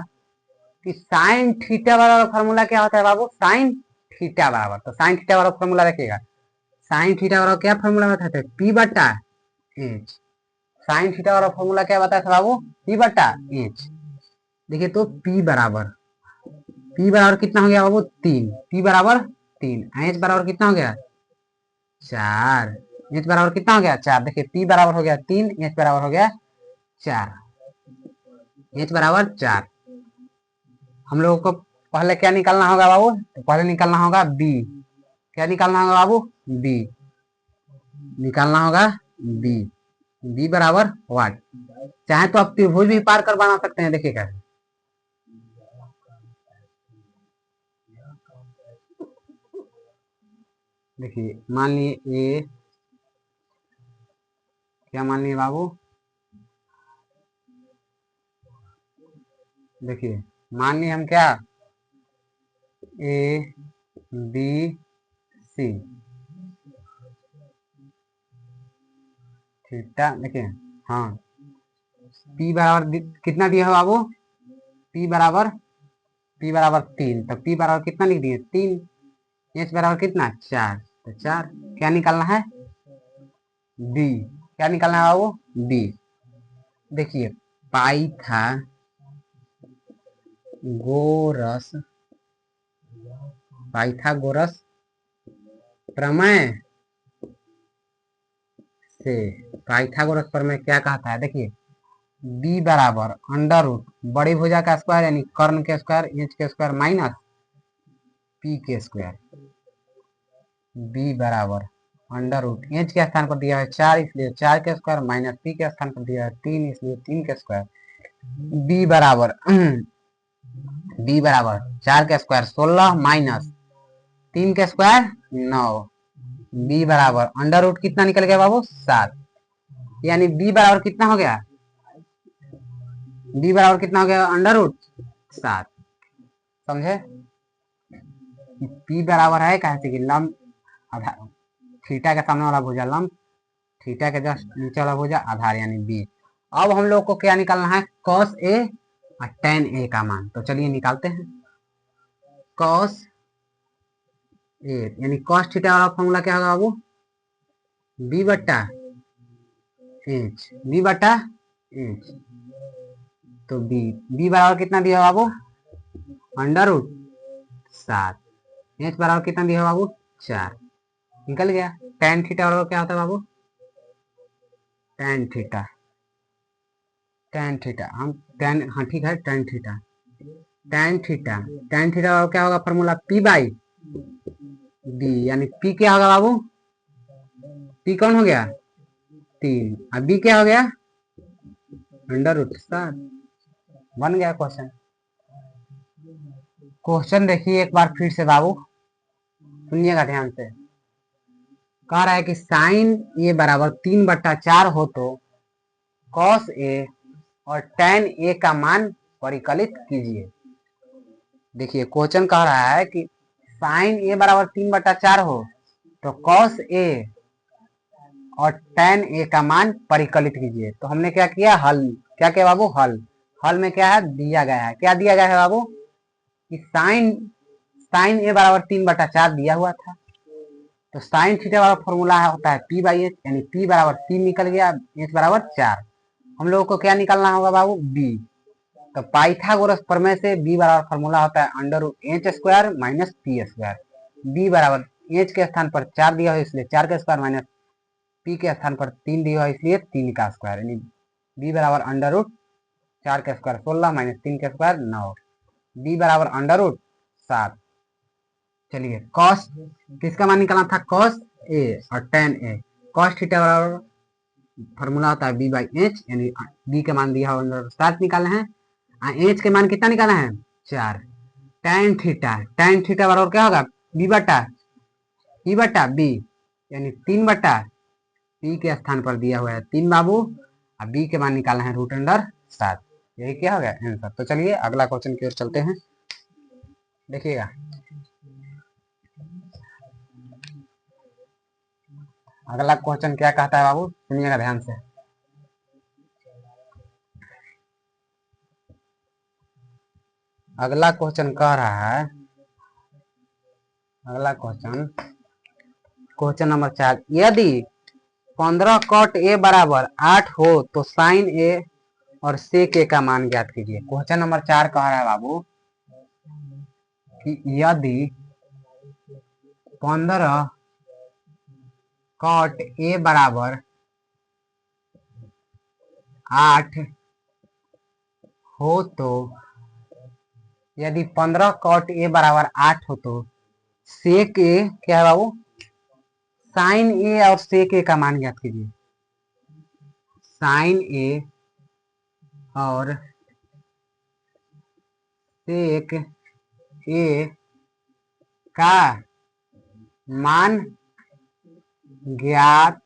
कि साइन थीटा बराबर फॉर्मूला क्या होता है बाबू, साइन थीटा बराबर, तो साइन थीटा बराबर फॉर्मूला देखिएगा, साइन थीटा बराबर क्या फॉर्मूला बताते हैं, P/H। साइन थीटा बराबर फॉर्मूला क्या बताया था बाबू, P/H। देखिए तो P बराबर कितना हो गया बाबू, 3, P बराबर 3, H बराबर कितना हो गया 4, H बराबर कितना हो गया 4। देखिए P बराबर हो गया 3, H बराबर हो गया 4, H बराबर 4। हम लोगों को पहले क्या निकालना होगा बाबू, तो पहले निकालना होगा B। क्या निकालना होगा बाबू, B निकालना होगा, B। B बराबर वाट, चाहे तो आप त्रिभुज भी पार कर बना सकते हैं, देखिए कैसे, देखिए मान लिए ए, क्या मान लिए बाबू, देखिए मान लिए हम क्या, ए बी सी, थीटा, देखिए हाँ, P बराबर कितना दिया है बाबू, P बराबर 3, तो P बराबर कितना लिख दिए 3, H बराबर कितना 4, तो 4, क्या निकालना है B, क्या निकालना है बाबू B। देखिए पाइथागोरस पाइथागोरस प्रमेय से, पाइथागोरस प्रमेय क्या कहता है, देखिए B बराबर अंडर रूट बड़ी भुजा का स्क्वायर यानी कर्ण के स्क्वायर, H के स्क्वायर माइनस P के स्क्वायर, B बराबर अंडर रूट H के स्थान पर दिया है 4, इसलिए 4 के स्क्वायर माइनस P के स्थान पर दिया है 3, इसलिए 3 के स्क्वायर, B बराबर B बराबर 4 के स्क्वायर 16 माइनस 3 के स्क्वायर 9, B बराबर अंडर रूट कितना निकल गया बाबू 7, यानी B बराबर कितना हो गया, B बराबर कितना हो गया अंडर रूट 7, समझे। P बराबर है कैसे कि लंब आधार, थीटा के सामने वाला भुजा लंब, थीटा के जस्ट नीचे वाला भुजा आधार यानी B। अब हम लोग को क्या निकालना है, cos A और tan A का मान, तो चलिए निकालते हैं। cos A यानी cos थीटा वाला फॉर्मूला क्या होगा बाबू, B/H, तो B बराबर कितना दिया बाबू अंडर रूट 7, H बराबर कितना दिया बाबू 4, निकल गया। tan थीटा बराबर क्या होता है बाबू, tan थीटा हम tan, हाँ ठीक है tan थीटा बराबर क्या होगा फॉर्मूला P/D, यानी P क्या होगा बाबू, P कौन हो गया 3, अब B क्या हो गया अंडर रूट 7, बन गया क्वेश्चन। क्वेश्चन देखिए एक बार फिर से बाबू, सुनिएगा ध्यान से, कह रहा है कि साइन ए बराबर 3/4 हो तो कॉस ए और tan ए का मान परिकलित कीजिए। देखिए क्वेश्चन कह रहा है कि साइन ए बराबर 3/4 हो तो कॉस ए और tan ए का मान परिकलित कीजिए। तो हमने क्या किया, हल, क्या किया बाबू, हल में क्या है दिया गया है, क्या दिया गया है बाबू कि साइन ए बराबर 3/4 दिया हुआ था, तो साइन थीटा वाला फॉर्मूला होता है P/H, यानी P बराबर 3 निकल गया, H बराबर 4। हम लोगों को क्या निकालना होगा बाबू B, तो पाइथागोरस प्रमेय से B बराबर फॉर्मूला होता है under root H square minus P square. B बराबर H के स्थान पर 4 दिया हो इसलिए 4 का स्क्वायर माइनस P के स्थान पर 3 दिया हो इसलिए 3 का स्क्वायर, यानी B बराबर अंडर रूट 4 का स्क्वायर 16 माइनस 3 का स्क्वायर 9, B बराबर अंडर रूट 7। चलिए कॉस किसका मान निकालना था, कॉस ए और tan ए, कॉस थीटा बराबर फॉर्मूला होता है बी बाई एच, यानी बी का मान दिया हुआ 7 निकाले हैं, एच के मान कितना निकाला है 4। tan थीटा बराबर क्या होगा बी बटा बी, यानी 3 बटा बी के स्थान पर दिया हुआ है 3 बाबू, और बी के मान निकालना है √7। यही क्या हो गया आंसर। तो चलिए अगला क्वेश्चन की ओर चलते हैं, देखिएगा अगला क्वेश्चन क्या कहता है बाबू, सुनिएगा ध्यान से। अगला क्वेश्चन कह रहा है, अगला क्वेश्चन नंबर 4, यदि 15 cot a बराबर 8 हो तो sin a और sec a का मान ज्ञात कीजिए। क्वेश्चन नंबर 4 कह रहा है बाबू कि यदि 15 cot a बराबर 8 हो तो, यदि 15 cot a बराबर 8 हो तो sec a क्या है बाबू, sin a और sec a का मान ज्ञात कीजिए। sin a और sec a का मान ज्ञात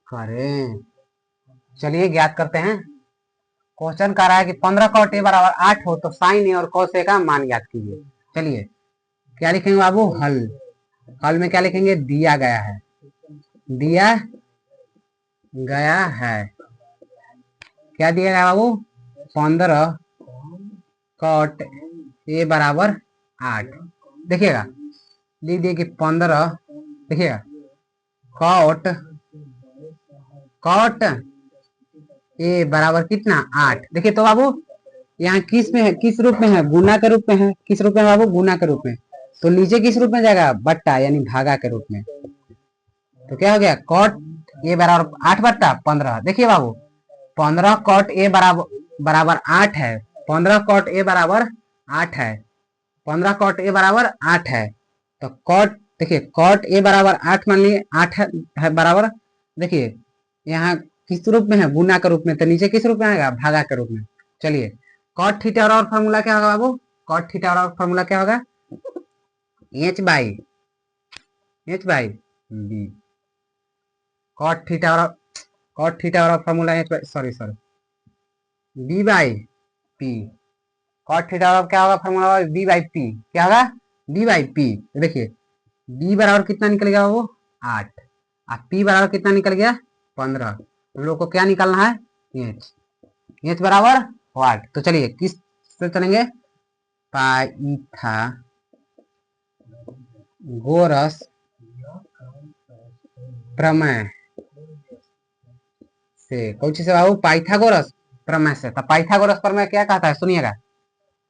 करें। चलिए ज्ञात करते हैं। क्वेश्चन कह रहा है कि 15 cot a बराबर 8 हो तो sin a और cos a का मान ज्ञात कीजिए। चलिए क्या लिखेंगे बाबू, हल में क्या लिखेंगे, दिया गया है क्या दिया गया बाबू, 15 cot a बराबर 8। देखिएगा लिख दिए कि 15, देखिएगा cot a बराबर कितना 8। देखिए तो बाबू यहाँ किस में है, किस रूप में है, गुना के रूप में है। किस रूप में बाबू, गुना के रूप में। तो नीचे किस रूप में जाएगा, बट्टा यानी भागा के रूप में। तो क्या हो गया, cot a बराबर 8/15। देखिए बाबू 15 cot a बराबर 8 है, 15 cot a बराबर 8 है, 15 cot a बराबर 8 है। तो cot, देखिए cot a बराबर 8 मान लिए 8 है बराबर। देखिए यहाँ किस रूप में है, गुना के रूप में, तो नीचे किस रूप में आएगा, भागा के रूप में। चलिए cot थीटा और फॉर्मूला क्या होगा बाबू, cot थीटा और फॉर्मूला क्या होगा, h by B. cot theta और formula B by P. cot theta और क्या होगा फॉर्मूला, बी बाई पी। क्या होगा, बी बाई पी। देखिए बी बराबर कितना निकल गया बाबू 8, और पी बराबर कितना निकल गया 15। हम लोग को क्या निकालना है, एच बराबर वाट। तो चलिए किस से चलेंगे, पाइथागोरस प्रमेय से। कौन सी से बाबू, पाइथागोरस प्रमेय से। तो पाइथागोरस प्रमेय क्या कहता है, सुनिएगा।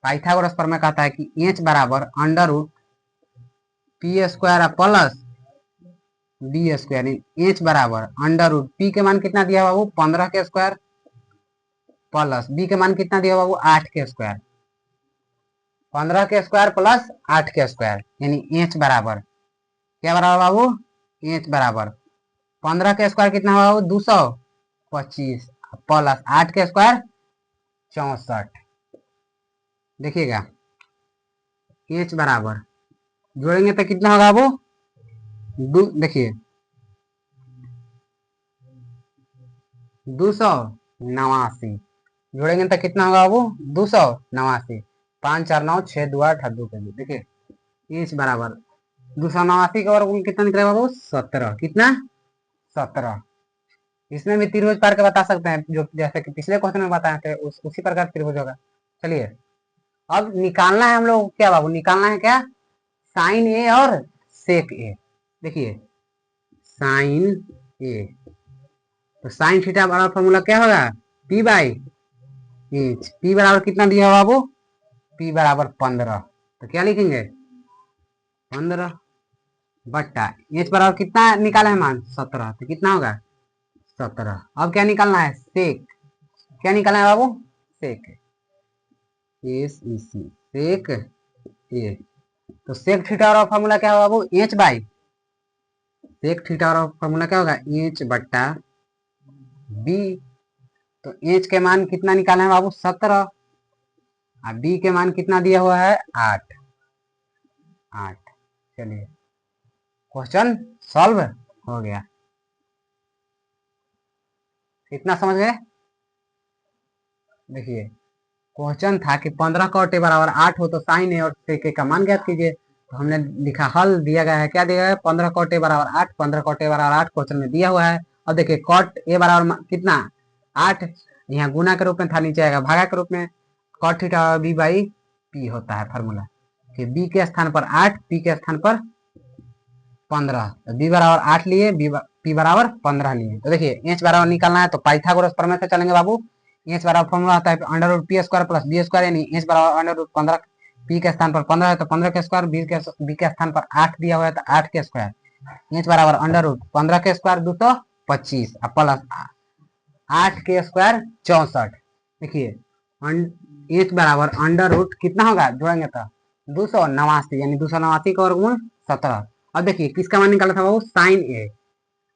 पाइथागोरस प्रमेय कहता है कि एच बराबर √p² प्लस b², यानी एच बराबर √p के मान कितना दिया बाबू 15 के स्क्वायर, प्लस b के मान कितना दिया बाबू 8 के स्क्वायर। 15 के स्क्वायर प्लस 8 के स्क्वायर, यानी एच बराबर क्या बराबर बाबू, एच बराबर 15 के स्क्वायर कितना हुआ बाबू 225, प्लस 8 के स्क्वायर 64। देखिएगा एच बराबर जोड़ेंगे तो कितना होगा बाबू, देखिए 289, जोड़ेंगे तो कितना होगा बाबू 289, 5 4 9 6 2 8 2 के। देखिए एच बराबर 289 का वर्ग कितना निकलेगा बाबू 17। कितना 17। इसमें भी त्रिभुज पार के बता सकते हैं, जो जैसे कि पिछले क्वेश्चन में बताए थे उसी प्रकार त्रिभुज होगा। चलिए अब निकालना है हम लोग क्या बाबू, निकालना है क्या, साइन ए और सेक ए। देखिए साइन ए, तो साइन थीटा बराबर फॉर्मूला क्या होगा, पी बाई एच। पी बराबर कितना दिया है बाबू, पी बराबर 15। तो क्या लिखेंगे 15 बट्टा एच बराबर कितना निकाला है मान 17, तो कितना होगा 17। अब क्या निकालना है, सेक। क्या निकालना है बाबू, सेक, सेक ए। तो सेक थीटा और फॉर्मूला क्या होगा बाबू, एच बाई सेक थीटा का फॉर्मूला क्या होगा, एच बट्टा बी। तो एच के मान कितना निकाले हैं बाबू, 17। और बी के मान कितना दिया हुआ है, 8। 8। चलिए क्वेश्चन सॉल्व हो गया। इतना समझ गए। देखिए क्वेश्चन था कि 15 कॉट ए बराबर 8 हो तो साइन ए और सेक ए का मान ज्ञात कीजिए। तो हमने लिखा हल दिया गया है, क्या दिया गया है, 15 कॉट ए बराबर 8। 15 कॉट ए बराबर 8 क्वेश्चन में दिया हुआ है। और देखिए कॉट ए बराबर कितना, 8। यहाँ गुना के रूप में था, नीचे आएगा भागा के रूप में। Cot theta B by P होता है फॉर्मूला, कि बी के स्थान पर 8, पी के स्थान पर 15। तो बी बराबर 8 लिए, पी बराबर 15 लिए। तो देखिए एच बराबर निकालना है तो पाइथागोरस प्रमेय से चलेंगे बाबू। एच बराबर फॉर्मूला होता है under root P square plus B square, यानी एच बराबर अंडर रूट 15। पी के स्थान पर 15 है तो 15 के स्क्वायर, बी के स्थान पर 8 दिया हुआ है तो 8 के स्क्वायर। एच बराबर अंडर रूट 15 के स्क्वायर 225 प्लस 8 के स्क्वायर 64। देखिए एच बराबर अंडर रूट कितना होगा, जोड़ेंगे तो 289, यानी 289 का वर्गमूल 17। अब देखिए किसका मान निकाला था बाबू, साइन ए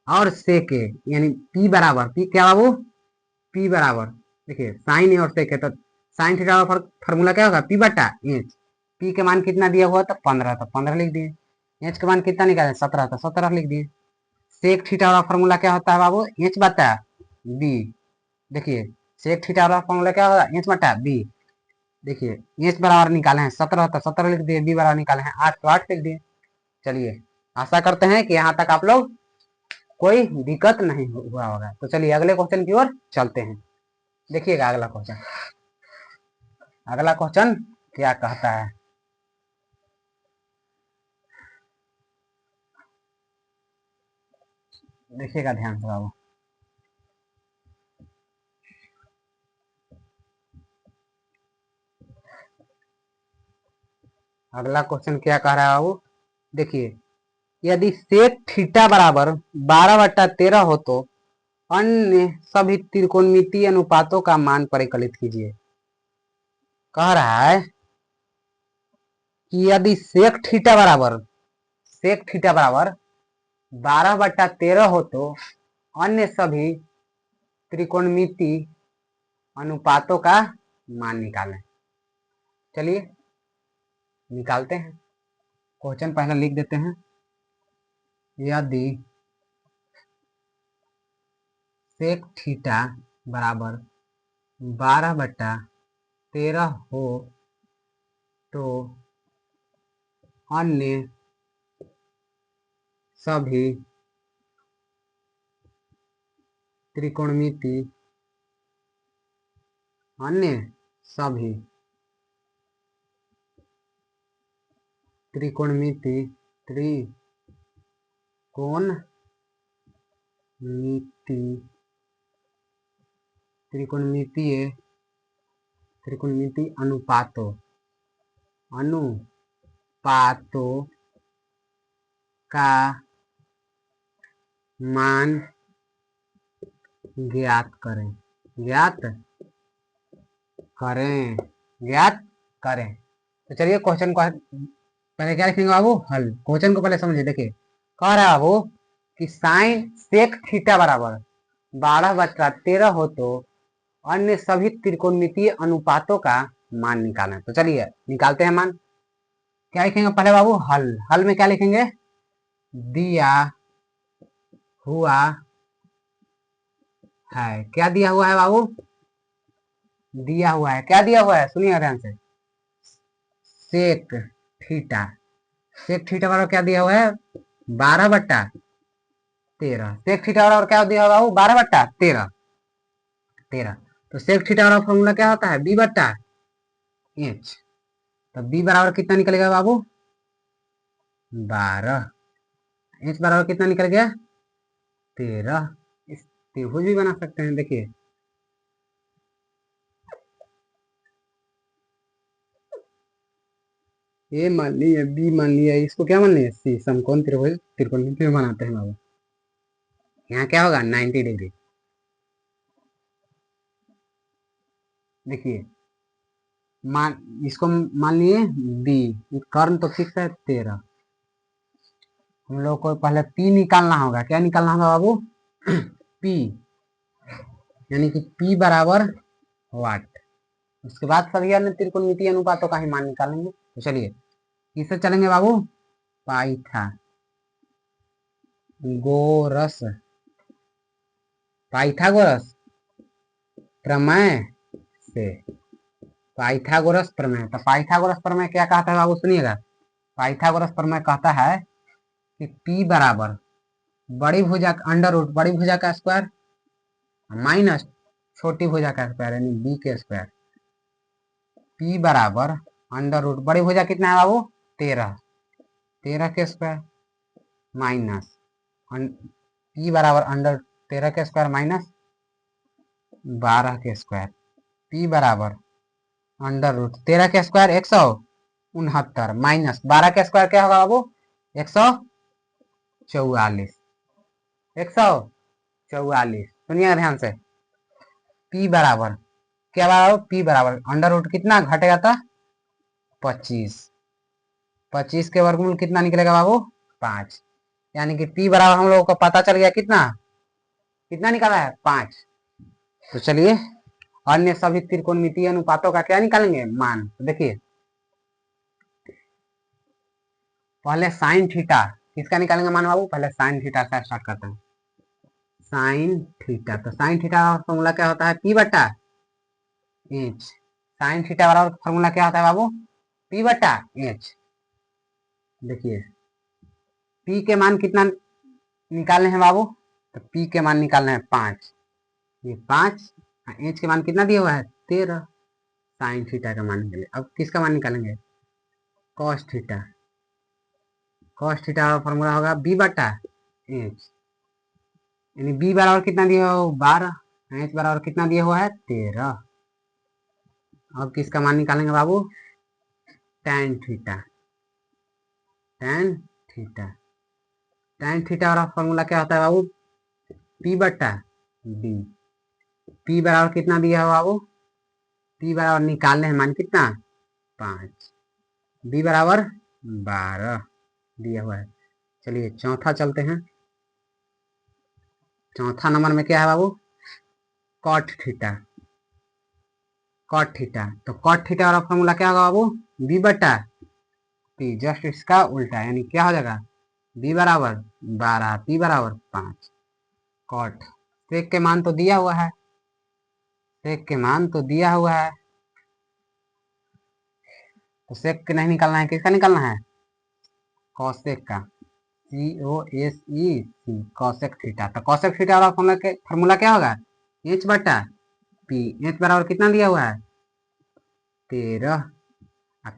और सेक ए, यानी पी बराबर, पी क्या बाबू, पी बराबर, देखिए साइन ए और सेक ए, तो साइन थीटा का फॉर्मूला क्या होगा, पी बटा एच। पी के मान कितना दिया हुआ, तो 15, तो 15 लिख दिए। एच के मान कितना निकाले, 17, तो 17 लिख दिए। सेक थीटा का फॉर्मूला क्या होता है बाबू, एच बटा बी। देखिए सेक थीटा का फॉर्मूला क्या होगा, एच बटा बी। देखिए एच बराबर निकाले हैं 17, तो 17 लिख दिए। बी बराबर निकाले हैं 8, तो 8 लिख दिए। चलिए आशा करते हैं कि यहाँ तक आप लोग कोई दिक्कत नहीं हुआ होगा। तो चलिए अगले क्वेश्चन की ओर चलते हैं। देखिएगा अगला क्वेश्चन। अगला क्वेश्चन क्या कहता है, देखिएगा ध्यान से बाबू। अगला क्वेश्चन क्या कह रहा है बाबू, देखिए यदि सेक थीटा बराबर 12/13 हो तो अन्य सभी त्रिकोणमितीय अनुपातों का मान परिकलित कीजिए। कह रहा है कि यदि सेक थीटा बराबर 12/13 हो तो अन्य सभी त्रिकोणमिति अनुपातों का मान निकालें। चलिए निकालते हैं। क्वेश्चन पहले लिख देते हैं। यदि सेक थीटा बराबर 12/13 हो तो अन्य सभी त्रिकोणमिति अन्य सभी त्रिकोणमिति त्रिकोणमितीय अनुपातों का मान ज्ञात करें। ज्ञात करें। तो चलिए क्वेश्चन को पहले क्या लिखेंगे बाबू, हल। क्वेश्चन को पहले समझिए। देखिए कह रहा है बाबू कि साइन सेक थीटा बराबर 12/13 हो तो अन्य सभी त्रिकोणमितीय अनुपातों का मान निकालें। तो चलिए निकालते हैं मान। क्या लिखेंगे पहले बाबू, हल। हल में क्या लिखेंगे, दिया हुआ है। क्या दिया हुआ है बाबू, दिया हुआ है। क्या दिया हुआ है, सुनिए ध्यान से। सेक थीटा, सेक थीटा बराबर क्या दिया हुआ है, 12/13। सेक थीटा बराबर क्या दिया हुआ है, 12/13। तो सेक थीटा बराबर फॉर्मूला क्या होता है, बी बट्टा एच। तो बी बराबर कितना निकलेगा बाबू, 12। एच बराबर कितना निकल गया, 13। इस त्रिभुज भी बना सकते हैं। देखिए ए मान लिया, बी मान लिया, इसको क्या मान लिया, सी। समकोण त्रिभुज त्रिकोणमिति बनाते हैं बाबू। यहाँ क्या होगा, 90 डिग्री। देखिए मान, इसको मान लिए बी, कर्ण तो फिक्स है 13। हम लोग को पहले पी निकालना होगा। क्या निकालना होगा बाबू? पी, यानी कि पी बराबर वाट। उसके बाद सभी अन्य त्रिकोणमितीय अनुपातों का ही मान निकालेंगे। तो चलिए किससे चलेंगे बाबू? पाइथागोरस पाइथागोरस प्रमेय से। पाइथागोरस प्रमेय, तो पाइथागोरस प्रमेय क्या कहता है बाबू? सुनिएगा, पाइथागोरस प्रमेय कहता है कि P बराबर बड़ी भुजा अंडर रूट बड़ी भुजा का स्क्वायर माइनस छोटी भुजा का स्क्वायर यानी b के स्क्वायर। P बराबर अंडर रूट बड़ी भुजा कितना है बाबू? 13 के स्क्वायर माइनस P बराबर अंडर 13 के स्क्वायर माइनस 12 के स्क्वायर। P बराबर अंडर रूट 13 के स्क्वायर 169 माइनस 12 के स्क्वायर क्या होगा बाबू? 144। 144 सुनिएगा ध्यान से। P बराबर क्या बराबर? P बराबर अंडर रूट कितना घटेगा था? 25। 25 के वर्गमूल कितना निकलेगा बाबू? 5। यानी कि P बराबर हम लोगों को पता चल गया कितना कितना निकाला है? 5। तो चलिए अन्य सभी त्रिकोणमितीय अनुपातों का क्या निकालेंगे? मान। तो देखिए पहले साइन थीटा किसका निकालेंगे मान बाबू? पहले साइन थीटा का स्टार्ट करते हैं। साइन थीटा, तो साइन थीटा का फॉर्मूला क्या होता है? P बटा एच। साइन थीटा बराबर फॉर्मूला क्या होता है बाबू? P बटा एच। देखिए P के मान कितना निकालने हैं बाबू? तो P के मान निकालने हैं 5। ये 5, एच के मान कितना दिया हुआ है? 13। साइन थीटा का मान निकाले। अब किसका मान निकालेंगे? Cos theta. कॉस थीटा का फॉर्मूला होगा B बटा एच, यानी B बराबर कितना दिया हुआ है? 12। एच बराबर कितना दिया हुआ है? 13। अब किसका मान निकालेंगे बाबू? tan theta. tan theta, tan theta वाला फॉर्मूला क्या होता है बाबू? P बटा D। P बराबर कितना दिया हुआ बाबू? P बराबर निकालने हैं मान कितना? 5। B बराबर 12 दिया हुआ है। चलिए चौथा चलते हैं। चौथा नंबर में क्या है बाबू? Cot theta. कॉट थीटा, तो कॉट थीटा वाला फॉर्मूला क्या होगा बाबू? B बटा P, जस्ट इसका उल्टा, यानी क्या हो जाएगा? B बराबर 12, P बराबर 5। कॉट सेक के मान तो दिया हुआ है, सेक के मान तो दिया हुआ है, तो सेक के नहीं निकालना है, किसका निकालना है? कॉसेक का। COSEC, cosec theta. तो कॉसेक थीटा वाला फॉर्मूला क्या होगा? H बटा P। H बराबर कितना दिया हुआ है? 13।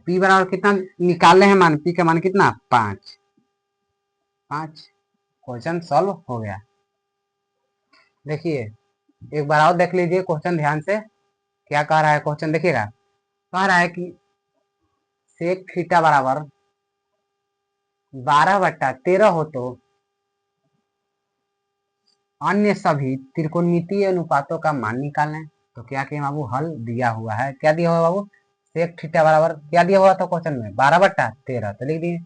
P बराबर कितना निकालने हैं मान? P का मान कितना? 5। 5। क्वेश्चन सॉल्व हो गया। देखिए एक बार और देख लीजिए क्वेश्चन ध्यान से, क्या कह रहा है क्वेश्चन देखिएगा। कह रहा है कि सेक थीटा बराबर 12 बटा 13 हो तो अन्य सभी त्रिकोणमितीय अनुपातों का मान निकालें। तो क्या किया बाबू? हल दिया हुआ है। क्या दिया हुआ बाबू? सेक थीटा बराबर क्या दिया हुआ था क्वेश्चन में? 12 बटा 13, तो लिख दिए।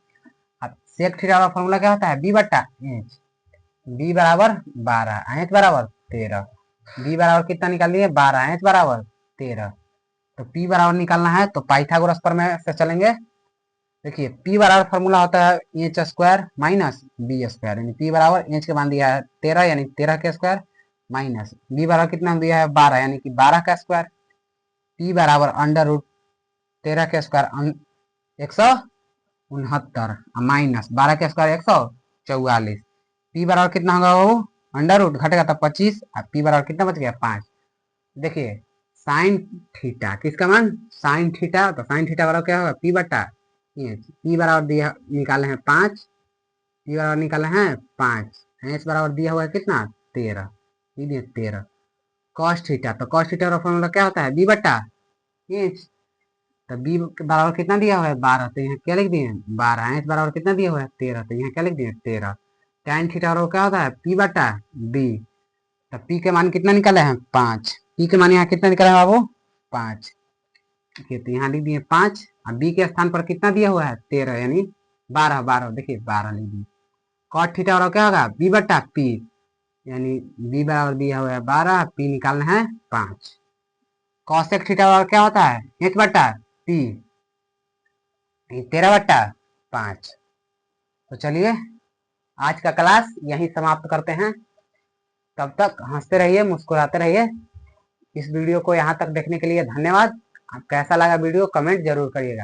अब सेक थीटा वाला फॉर्मूला क्या होता है? B बटा एच। B बराबर 12, एच बराबर 13। B बराबर कितना निकाल दिए? 12, एच बराबर 13। तो P बराबर निकालना है तो पाइथागोरस प्रमेय से चलेंगे। देखिए P बराबर फॉर्मूला होता है H square minus B square, यानी P बराबर एच के मान दिया है 13, यानी 13 के स्क्वायर माइनस B बराबर कितना दिया है? 12, यानी कि 12 का स्क्वायर। P बराबर अंडर रूट 13 के स्क्वायर 169 माइनस 12 के स्क्वायर 144। P बराबर कितना होगा वो? अंडर रूट घटेगा तो 25, और P बराबर कितना बच गया? 5। देखिए साइन थीटा किसका मान? साइन थीटा, तो साइन थीटा बराबर क्या होगा? P बटा एच। P बराबर दिया निकाले हैं 5, P बराबर निकाले हैं 5, एच बराबर दिया हुआ है कितना? 13। 13 कॉस थीटा, तो कॉस थीटा का फॉर्मूला क्या होता है? B बटा एच। तो B बराबर कितना दिया हुआ है? 12, तो यहाँ क्या लिख दिए? 12। एच बराबर कितना दिया हुआ है? 13, तो यहाँ क्या लिख दिए? 13। tan थीटा बराबर क्या होता है? P बटा D। तो P के मान कितना निकाले हैं? 5। P के मान यहाँ कितना निकाले हैं बाबू? 5। देखिए तो यहाँ लिख दिए 5, और B के स्थान पर कितना दिया हुआ है? 13, यानी 12। 12 देखिए 12 लिख दिए। कॉट थीटा बराबर क्या होगा बी बट्टा पी, यानी बी बराबर दिया हुआ है 12, पी निकालना है 5। कॉसेक थीटा बराबर क्या होता है एच बट्टा पी, 13/5। तो चलिए आज का क्लास यहीं समाप्त करते हैं। तब तक हंसते रहिए, मुस्कुराते रहिए। इस वीडियो को यहाँ तक देखने के लिए धन्यवाद। कैसा लगा वीडियो कमेंट जरूर करिएगा।